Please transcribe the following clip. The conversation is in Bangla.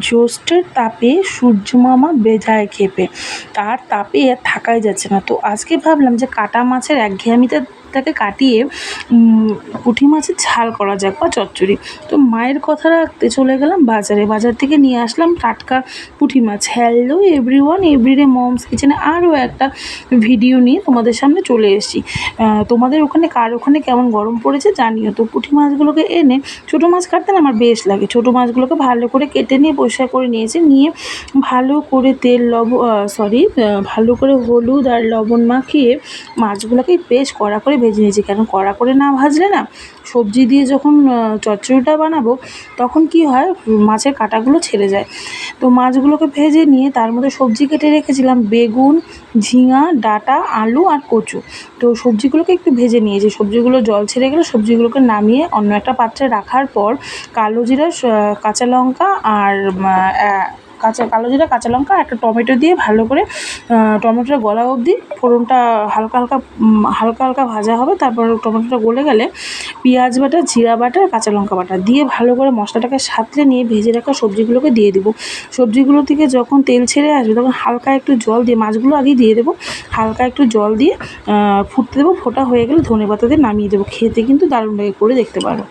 জ্যৈষ্ঠের তাপে সূর্যমামা বেজায় ক্ষেপে, তার তাপে আর থাকাই যাচ্ছে না। তো আজকে ভাবলাম যে কাটা মাছের একঘেয়েমিটাকে কাটিয়ে পুঁটি মাছের ঝাল করা যাক বা চচ্চড়ি। তো মায়ের কথা রাখতে চলে গেলাম বাজারে। বাজার থেকে নিয়ে আসলাম টাটকা পুঁটি মাছ। হ্যালো এভরিওয়ান, এভরিডে মমস কিচেনে আরও একটা ভিডিও নিয়ে তোমাদের সামনে চলে এসেছি। তোমাদের ওখানে কার ওখানে কেমন গরম পড়েছে জানিও। তো পুঁটি মাছগুলোকে এনে, ছোটো মাছ কাটতে না আমার বেশ লাগে, ছোটো মাছগুলোকে ভালো করে কেটে নিয়ে পরিষ্কার করে নিয়েছি। নিয়ে ভালো করে ভালো করে হলুদ আর লবণ মাখিয়ে মাছগুলোকে বেশ কড়া করে ভেজে নিয়েছি। কেন কড়া করে না ভাজলে না, সবজি দিয়ে যখন চচ্চড়িটা বানাবো তখন কি হয়, মাছের কাঁটাগুলো ছেড়ে যায়। তো মাছগুলোকে ভেজে নিয়ে তার মধ্যে সবজি কেটে রেখেছিলাম, বেগুন, ঝিঙা, ডাঁটা, আলু আর কচু। তো সবজিগুলোকে একটু ভেজে নিয়েছি। সবজিগুলো জল ছেড়ে গেলে সবজিগুলোকে নামিয়ে অন্য একটা পাত্রে রাখার পর কালো জিরা, কাঁচা লঙ্কা আর কালো জিরা, কাঁচা লঙ্কা, একটা টমেটো দিয়ে ভালো করে টমেটোটা গলা অবধি ফোড়নটা হালকা হালকা ভাজা হবে। তারপর টমেটোটা গলে গেলে পেঁয়াজ বাটা, জিরা বাটা, কাঁচা লঙ্কা বাটা দিয়ে ভালো করে মশলাটাকে সাঁতলে নিয়ে ভেজে রাখা সবজিগুলোকে দিয়ে দেবো। সবজিগুলো থেকে যখন তেল ছেড়ে আসবে তখন হালকা একটু জল দিয়ে, মাছগুলো আগেই দিয়ে দেবো, হালকা একটু জল দিয়ে ফুটতে দেবো। ফোটা হয়ে গেলে ধনেপাতা দিয়ে নামিয়ে দেবো। খেতে কিন্তু দারুণ লাগে, করে দেখতে পারো।